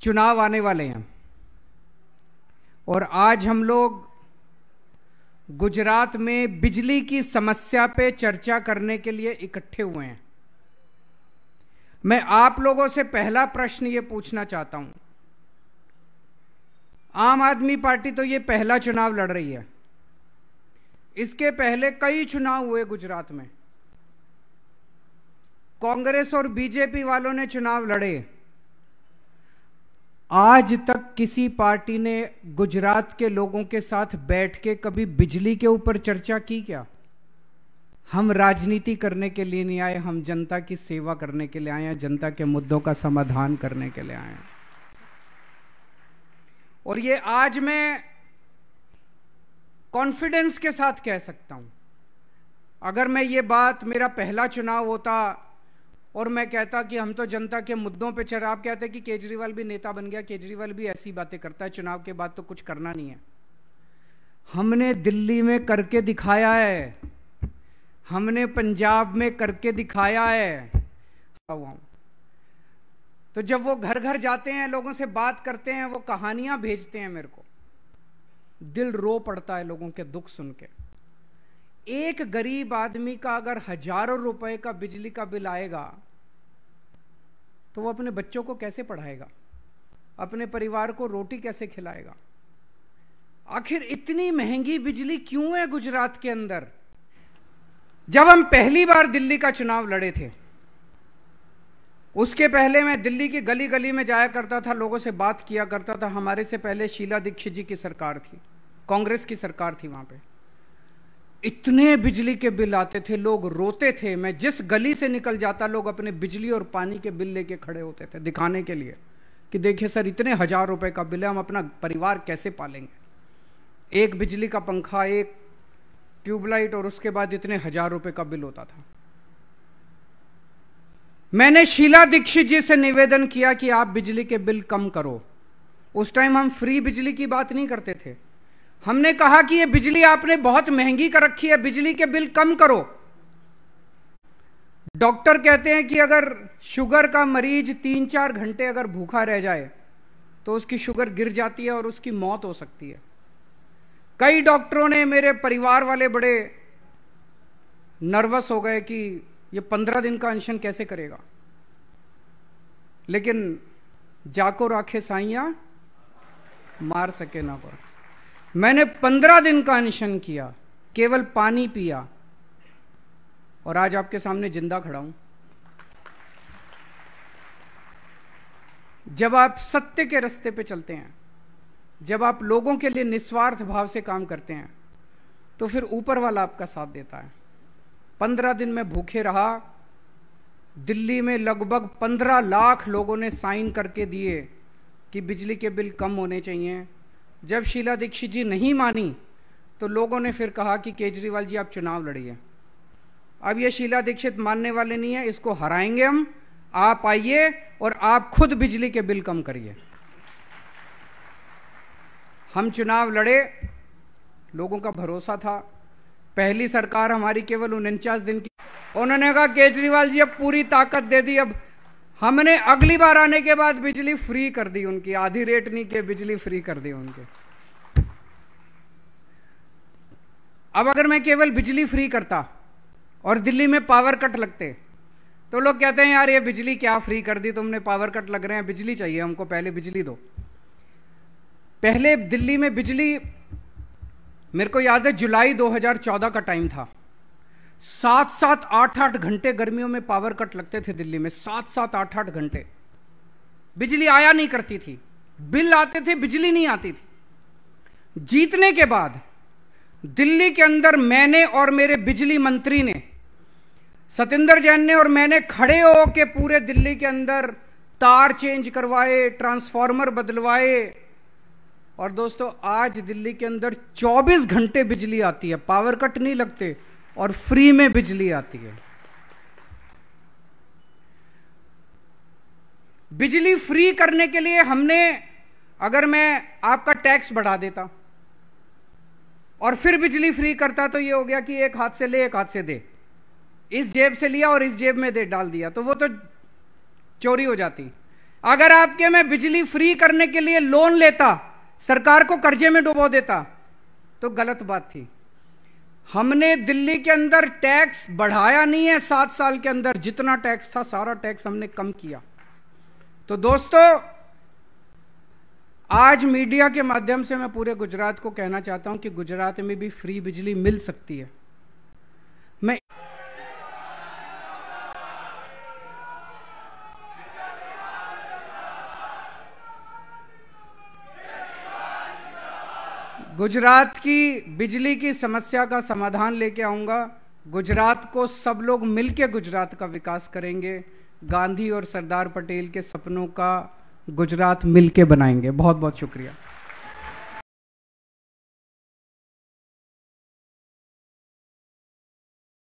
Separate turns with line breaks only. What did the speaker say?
चुनाव आने वाले हैं और आज हम लोग गुजरात में बिजली की समस्या पे चर्चा करने के लिए इकट्ठे हुए हैं। मैं आप लोगों से पहला प्रश्न ये पूछना चाहता हूं, आम आदमी पार्टी तो ये पहला चुनाव लड़ रही है। इसके पहले कई चुनाव हुए गुजरात में, कांग्रेस और बीजेपी वालों ने चुनाव लड़े। आज तक किसी पार्टी ने गुजरात के लोगों के साथ बैठ के कभी बिजली के ऊपर चर्चा की क्या? हम राजनीति करने के लिए नहीं आए, हम जनता की सेवा करने के लिए आए हैं, जनता के मुद्दों का समाधान करने के लिए आए हैं। और ये आज मैं कॉन्फिडेंस के साथ कह सकता हूं, अगर मैं ये बात, मेरा पहला चुनाव होता और मैं कहता कि हम तो जनता के मुद्दों पे चल, आप कहते कि केजरीवाल भी नेता बन गया, केजरीवाल भी ऐसी बातें करता है, चुनाव के बाद तो कुछ करना नहीं है। हमने दिल्ली में करके दिखाया है, हमने पंजाब में करके दिखाया है। तो जब वो घर घर जाते हैं, लोगों से बात करते हैं, वो कहानियां भेजते हैं मेरे को, दिल रो पड़ता है लोगों के दुख सुन के। एक गरीब आदमी का अगर हजारों रुपए का बिजली का बिल आएगा तो वो अपने बच्चों को कैसे पढ़ाएगा, अपने परिवार को रोटी कैसे खिलाएगा? आखिर इतनी महंगी बिजली क्यों है गुजरात के अंदर? जब हम पहली बार दिल्ली का चुनाव लड़े थे, उसके पहले मैं दिल्ली की गली गली में जाया करता था, लोगों से बात किया करता था। हमारे से पहले शीला दीक्षित जी की सरकार थी, कांग्रेस की सरकार थी। वहां पे इतने बिजली के बिल आते थे, लोग रोते थे। मैं जिस गली से निकल जाता, लोग अपने बिजली और पानी के बिल लेके खड़े होते थे दिखाने के लिए कि देखिए सर, इतने हजार रुपए का बिल है, हम अपना परिवार कैसे पालेंगे। एक बिजली का पंखा, एक ट्यूबलाइट और उसके बाद इतने हजार रुपए का बिल होता था। मैंने शीला दीक्षित जी से निवेदन किया कि आप बिजली के बिल कम करो। उस टाइम हम फ्री बिजली की बात नहीं करते थे, हमने कहा कि ये बिजली आपने बहुत महंगी कर रखी है, बिजली के बिल कम करो। डॉक्टर कहते हैं कि अगर शुगर का मरीज 3-4 घंटे अगर भूखा रह जाए तो उसकी शुगर गिर जाती है और उसकी मौत हो सकती है। कई डॉक्टरों ने, मेरे परिवार वाले बड़े नर्वस हो गए कि ये 15 दिन का अनशन कैसे करेगा। लेकिन जाको राखे साइया, मार सके ना पर। मैंने 15 दिन का अनशन किया, केवल पानी पिया और आज आपके सामने जिंदा खड़ा हूं। जब आप सत्य के रास्ते पे चलते हैं, जब आप लोगों के लिए निस्वार्थ भाव से काम करते हैं, तो फिर ऊपर वाला आपका साथ देता है। 15 दिन में भूखे रहा। दिल्ली में लगभग 15 लाख लोगों ने साइन करके दिए कि बिजली के बिल कम होने चाहिए। जब शीला दीक्षित जी नहीं मानी तो लोगों ने फिर कहा कि केजरीवाल जी आप चुनाव लड़िए। अब ये शीला दीक्षित मानने वाले नहीं है, इसको हराएंगे हम। आप आइए और आप खुद बिजली के बिल कम करिए। हम चुनाव लड़े, लोगों का भरोसा था। पहली सरकार हमारी केवल 49 दिन की। उन्होंने कहा केजरीवाल जी अब पूरी ताकत दे दी। अब हमने अगली बार आने के बाद बिजली फ्री कर दी उनकी, आधी रेट नहीं के बिजली फ्री कर दी उनके। अब अगर मैं केवल बिजली फ्री करता और दिल्ली में पावर कट लगते तो लोग कहते हैं यार ये बिजली क्या फ्री कर दी तुमने, पावर कट लग रहे हैं, बिजली चाहिए हमको, पहले बिजली दो। पहले दिल्ली में बिजली, मेरे को याद है जुलाई 2014 का टाइम था, 7-7, 8-8 घंटे गर्मियों में पावर कट लगते थे दिल्ली में। 7-7, 8-8 घंटे बिजली आया नहीं करती थी, बिल आते थे, बिजली नहीं आती थी। जीतने के बाद दिल्ली के अंदर मैंने और मेरे बिजली मंत्री ने, सतिंदर जैन ने और मैंने खड़े हो के पूरे दिल्ली के अंदर तार चेंज करवाए, ट्रांसफार्मर बदलवाए। और दोस्तों आज दिल्ली के अंदर 24 घंटे बिजली आती है, पावर कट नहीं लगते और फ्री में बिजली आती है। बिजली फ्री करने के लिए हमने, अगर मैं आपका टैक्स बढ़ा देता और फिर बिजली फ्री करता तो ये हो गया कि एक हाथ से ले एक हाथ से दे, इस जेब से लिया और इस जेब में दे डाल दिया, तो वो तो चोरी हो जाती। अगर आपके में बिजली फ्री करने के लिए लोन लेता, सरकार को कर्जे में डुबो देता, तो गलत बात थी। हमने दिल्ली के अंदर टैक्स बढ़ाया नहीं है, 7 साल के अंदर जितना टैक्स था सारा टैक्स हमने कम किया। तो दोस्तों, आज मीडिया के माध्यम से मैं पूरे गुजरात को कहना चाहता हूं कि गुजरात में भी फ्री बिजली मिल सकती है। मैं गुजरात की बिजली की समस्या का समाधान लेके आऊंगा। गुजरात को सब लोग मिलकर गुजरात का विकास करेंगे। गांधी और सरदार पटेल के सपनों का गुजरात मिलके बनाएंगे। बहुत बहुत शुक्रिया।